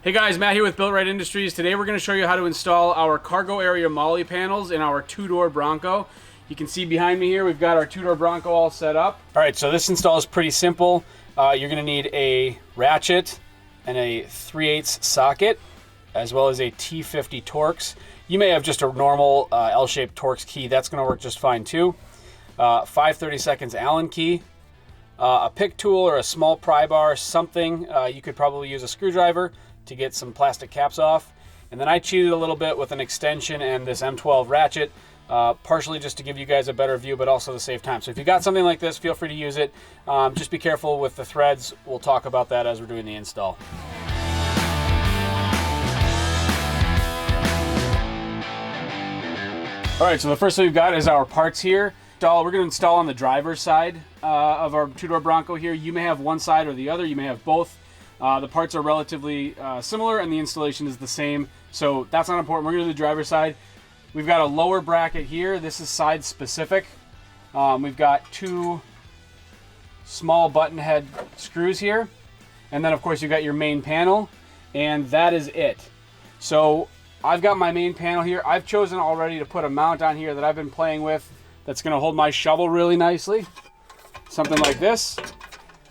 Hey guys, Matt here with BuiltRight Industries. Today we're going to show you how to install our cargo area MOLLE panels in our two-door Bronco. You can see behind me here we've got our two-door Bronco all set up. Alright, so this install is pretty simple. You're going to need a ratchet and a 3/8 socket, as well as a T50 Torx. You may have just a normal L-shaped Torx key. That's going to work just fine too. 5/32 Allen key. A pick tool or a small pry bar, something. You could probably use a screwdriver to get some plastic caps off. And then I cheated a little bit with an extension and this M12 ratchet, partially just to give you guys a better view, but also to save time. So if you got something like this, feel free to use it. Just be careful with the threads. We'll talk about that as we're doing the install. All right, so the first thing we've got is our parts here. We're going to install on the driver's side of our two-door Bronco here. You may have one side or the other. You may have both. The parts are relatively similar and the installation is the same, so that's not important. We're going to do the driver's side. We've got a lower bracket here. This is side specific. We've got two small button head screws here, and then of course you've got your main panel, and that is it. So I've got my main panel here. I've chosen already to put a mount on here that I've been playing with that's going to hold my shovel really nicely. Something like this.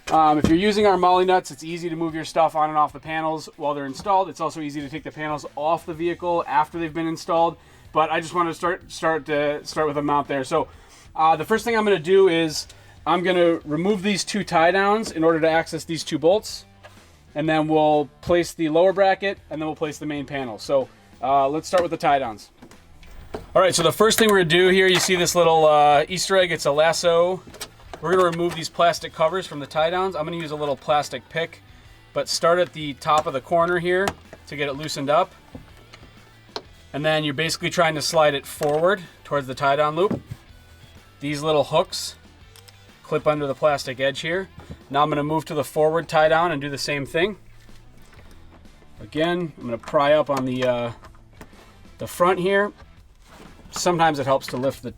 If you're using our MOLLE nuts, it's easy to move your stuff on and off the panels while they're installed. It's also easy to take the panels off the vehicle after they've been installed. But I just want to start with a mount there. So the first thing I'm going to do is I'm going to remove these two tie downs in order to access these two bolts, and then we'll place the lower bracket, and then we'll place the main panel. So let's start with the tie downs. All right, so the first thing we're going to do here, you see this little Easter egg. It's a lasso. We're going to remove these plastic covers from the tie downs. I'm going to use a little plastic pick, but start at the top of the corner here to get it loosened up. And then you're basically trying to slide it forward towards the tie down loop. These little hooks clip under the plastic edge here. Now I'm going to move to the forward tie down and do the same thing. Again, I'm going to pry up on the front here. Sometimes it helps to lift the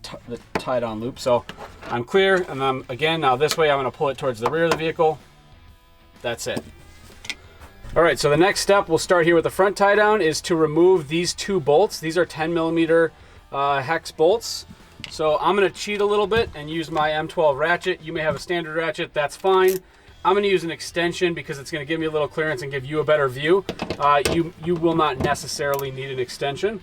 tie down loop. So I'm clear, and then again, now this way I'm going to pull it towards the rear of the vehicle. That's it. All right, so the next step, we'll start here with the front tie down, is to remove these two bolts. These are 10mm hex bolts. So I'm going to cheat a little bit and use my M12 ratchet. You may have a standard ratchet, that's fine. I'm going to use an extension because it's going to give me a little clearance and give you a better view. You will not necessarily need an extension.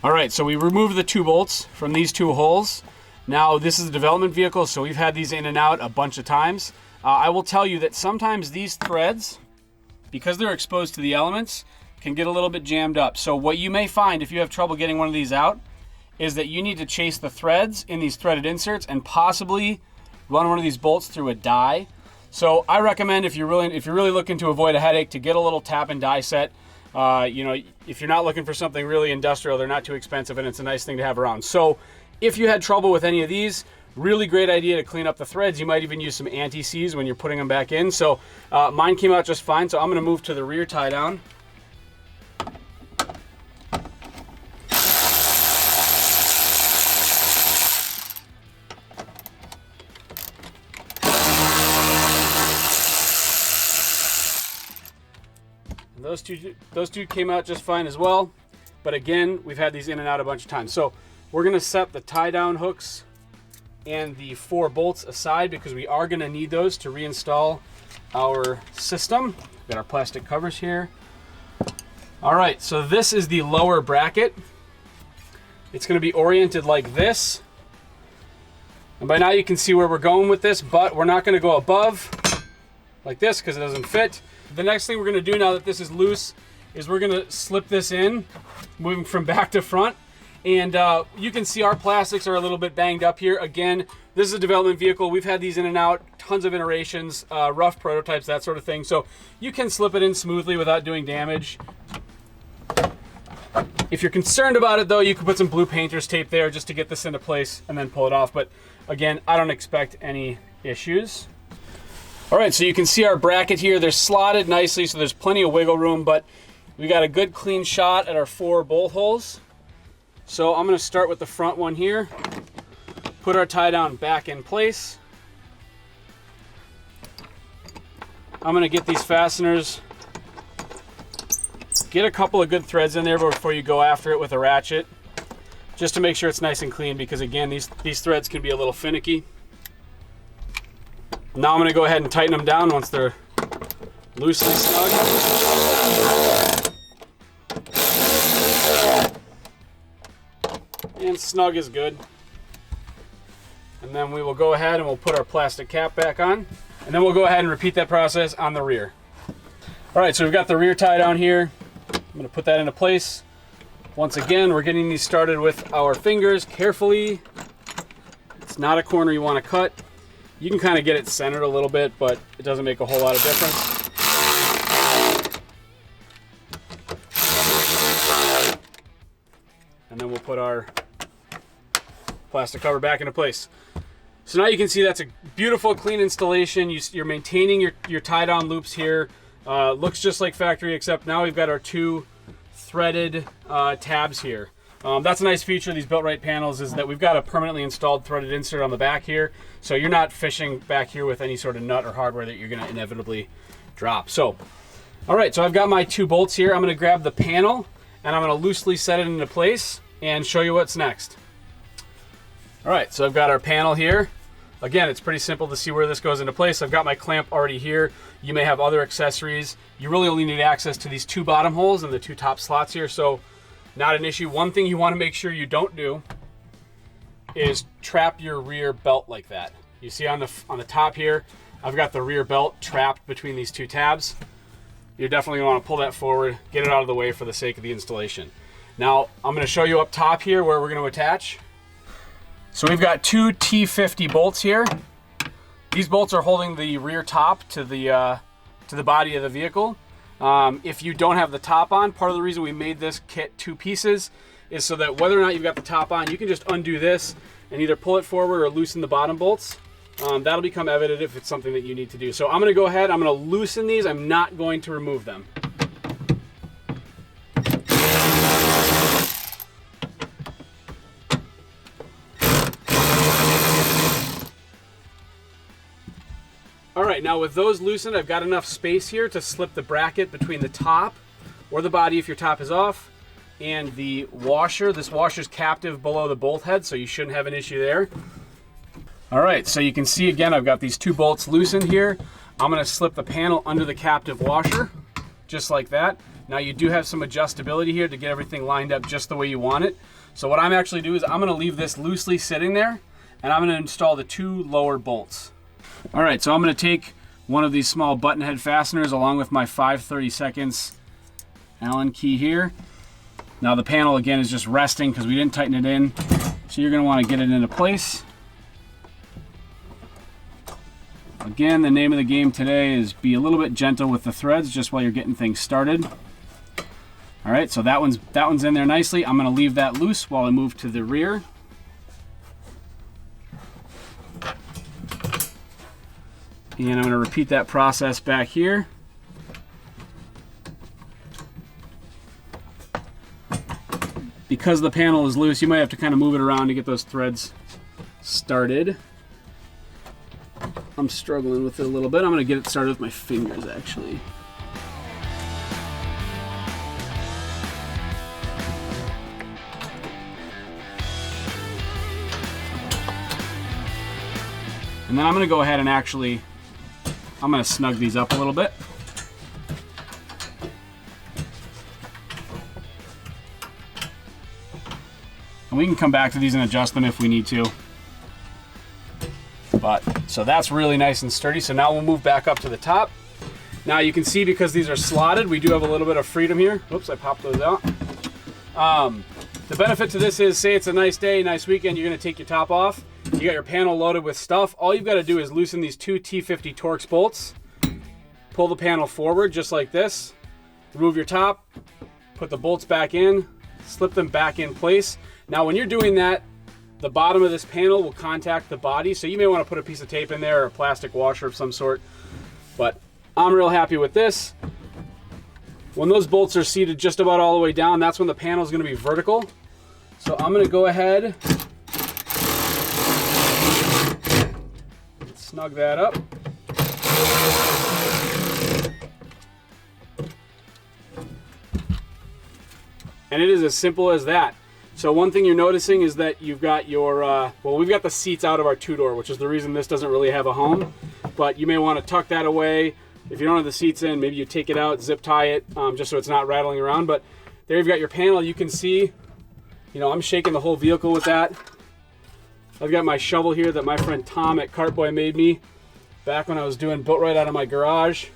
All right, so we removed the two bolts from these two holes. Now this is a development vehicle, so we've had these in and out a bunch of times. I will tell you that sometimes these threads, because they're exposed to the elements, can get a little bit jammed up. So what you may find if you have trouble getting one of these out is that you need to chase the threads in these threaded inserts and possibly run one of these bolts through a die. So I recommend, if you're really looking to avoid a headache, to get a little tap and die set. You know, if you're not looking for something really industrial, they're not too expensive, and it's a nice thing to have around. So if you had trouble with any of these, really great idea to clean up the threads. You might even use some anti-seize when you're putting them back in. So mine came out just fine, so I'm going to move to the rear tie down. Those two came out just fine as well, but again, we've had these in and out a bunch of times. So we're going to set the tie down hooks and the 4 bolts aside because we are going to need those to reinstall our system. We've got our plastic covers here. All right, so this is the lower bracket. It's going to be oriented like this, and by now you can see where we're going with this, but we're not going to go above like this because it doesn't fit. The next thing we're going to do now that this is loose is we're going to slip this in, moving from back to front. And you can see our plastics are a little bit banged up here. Again, this is a development vehicle. We've had these in and out, tons of iterations, rough prototypes, that sort of thing. So you can slip it in smoothly without doing damage. If you're concerned about it though, you can put some blue painter's tape there just to get this into place and then pull it off. But again, I don't expect any issues. All right, so you can see our bracket here. They're slotted nicely, so there's plenty of wiggle room, but We got a good clean shot at our 4 bolt holes. So I'm going to start with the front one here. Put our tie down back in place. I'm going to get these fasteners, get a couple of good threads in there before you go after it with a ratchet, just to make sure it's nice and clean, because again, these threads can be a little finicky. Now I'm going to go ahead and tighten them down once they're loosely snug. And snug is good. And then we will go ahead and we'll put our plastic cap back on. And then we'll go ahead and repeat that process on the rear. All right, so we've got the rear tie down here. I'm going to put that into place. Once again, we're getting these started with our fingers carefully. It's not a corner you want to cut. You can kind of get it centered a little bit, but it doesn't make a whole lot of difference. And then we'll put our plastic cover back into place. So now you can see that's a beautiful, clean installation. You're maintaining your tie-down loops here. Looks just like factory, except now we've got our 2 threaded tabs here. That's a nice feature of these BuiltRight panels, is that we've got a permanently installed threaded insert on the back here. So you're not fishing back here with any sort of nut or hardware that you're going to inevitably drop. So, all right, so I've got my 2 bolts here. I'm going to grab the panel and I'm going to loosely set it into place and show you what's next. All right, so I've got our panel here. Again, it's pretty simple to see where this goes into place. I've got my clamp already here. You may have other accessories. You really only need access to these 2 bottom holes and the 2 top slots here, so not an issue. One thing you want to make sure you don't do is trap your rear belt like that. You see on the top here, I've got the rear belt trapped between these 2 tabs. You're definitely going to want to pull that forward, get it out of the way for the sake of the installation. Now, I'm going to show you up top here where we're going to attach. So we've got 2 T50 bolts here. These bolts are holding the rear top to the body of the vehicle. If you don't have the top on, part of the reason we made this kit 2 pieces is so that whether or not you've got the top on, you can just undo this and either pull it forward or loosen the bottom bolts. That'll become evident if it's something that you need to do. So I'm going to go ahead, I'm going to loosen these. I'm not going to remove them. All right, now with those loosened, I've got enough space here to slip the bracket between the top, or the body if your top is off, and the washer. This washer's captive below the bolt head, so you shouldn't have an issue there. All right, so you can see again, I've got these 2 bolts loosened here. I'm gonna slip the panel under the captive washer, just like that. Now you do have some adjustability here to get everything lined up just the way you want it. So what I'm actually doing is I'm gonna leave this loosely sitting there, and I'm gonna install the 2 lower bolts. All right, so I'm going to take one of these small button head fasteners along with my 5/32 Allen key here. Now the panel again is just resting because we didn't tighten it in. So you're going to want to get it into place. Again, the name of the game today is be a little bit gentle with the threads just while you're getting things started. All right, so that one's in there nicely. I'm going to leave that loose while I move to the rear. And I'm going to repeat that process back here. Because the panel is loose, you might have to kind of move it around to get those threads started. I'm struggling with it a little bit. I'm going to get it started with my fingers, actually. And then I'm going to go ahead and I'm going to snug these up a little bit. And we can come back to these and adjust them if we need to. So that's really nice and sturdy. So now we'll move back up to the top. Now you can see because these are slotted, we do have a little bit of freedom here. Oops, I popped those out. The benefit to this is, say it's a nice day, nice weekend, you're going to take your top off. You got your panel loaded with stuff. All you've got to do is loosen these 2 T50 Torx bolts. Pull the panel forward just like this. Remove your top. Put the bolts back in. Slip them back in place. Now when you're doing that, the bottom of this panel will contact the body. So you may want to put a piece of tape in there or a plastic washer of some sort. But I'm real happy with this. When those bolts are seated just about all the way down, that's when the panel is going to be vertical. So I'm going to go ahead, snug that up. And it is as simple as that. So one thing you're noticing is that you've got your, well, we've got the seats out of our two-door, which is the reason this doesn't really have a home. But you may want to tuck that away. If you don't have the seats in, maybe you take it out, zip tie it, just so it's not rattling around. But there you've got your panel. You can see, you know, I'm shaking the whole vehicle with that. I've got my shovel here that my friend Tom at Cartboy made me back when I was doing BuiltRight out of my garage.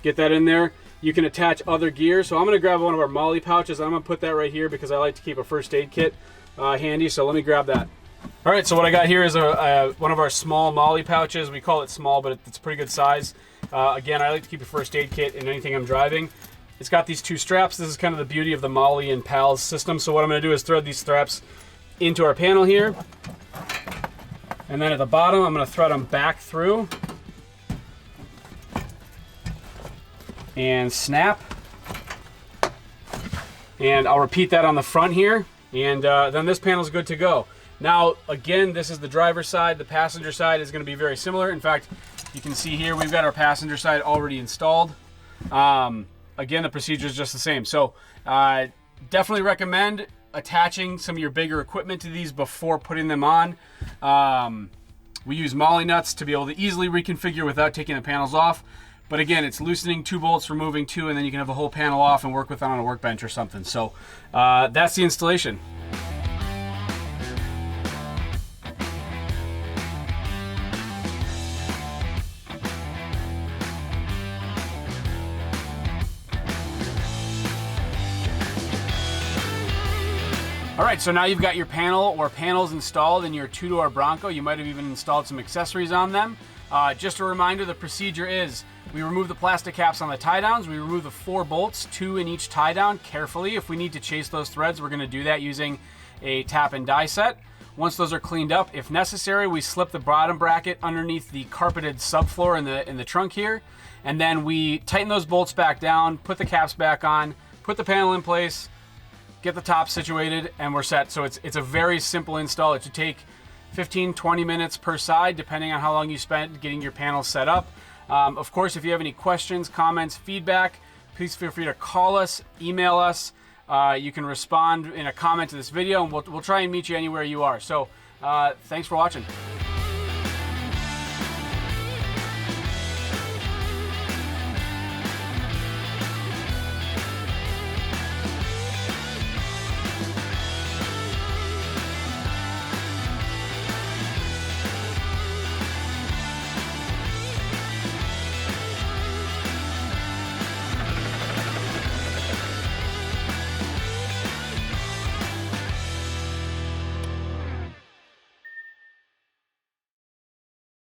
Get that in there. You can attach other gear. So I'm going to grab one of our MOLLE pouches. I'm going to put that right here because I like to keep a first aid kit handy. So let me grab that. All right, so what I got here is one of our small MOLLE pouches. We call it small, but it's a pretty good size. Again, I like to keep a first aid kit in anything I'm driving. It's got these two straps. This is kind of the beauty of the MOLLE and PALS system. So what I'm going to do is thread these straps into our panel here. And then at the bottom, I'm going to thread them back through. And snap. And I'll repeat that on the front here. And then this panel is good to go. Now, again, this is the driver's side. The passenger side is going to be very similar. In fact, you can see here we've got our passenger side already installed. Again, the procedure is just the same. So definitely recommend attaching some of your bigger equipment to these before putting them on. We use MOLLE nuts to be able to easily reconfigure without taking the panels off. But again, it's loosening 2 bolts, removing 2, and then you can have the whole panel off and work with it on a workbench or something. So that's the installation. All right, so now you've got your panel or panels installed in your two-door Bronco. You might have even installed some accessories on them. Just a reminder, the procedure is we remove the plastic caps on the tie downs. We remove the 4 bolts, 2 in each tie down carefully. If we need to chase those threads, we're gonna do that using a tap and die set. Once those are cleaned up, if necessary, we slip the bottom bracket underneath the carpeted subfloor in the trunk here. And then we tighten those bolts back down, put the caps back on, put the panel in place, get the top situated, and we're set. So it's a very simple install. It should take 15-20 minutes per side, depending on how long you spent getting your panel set up. Of course, if you have any questions, comments, feedback, please feel free to call us, email us. You can respond in a comment to this video, and we'll try and meet you anywhere you are. So thanks for watching.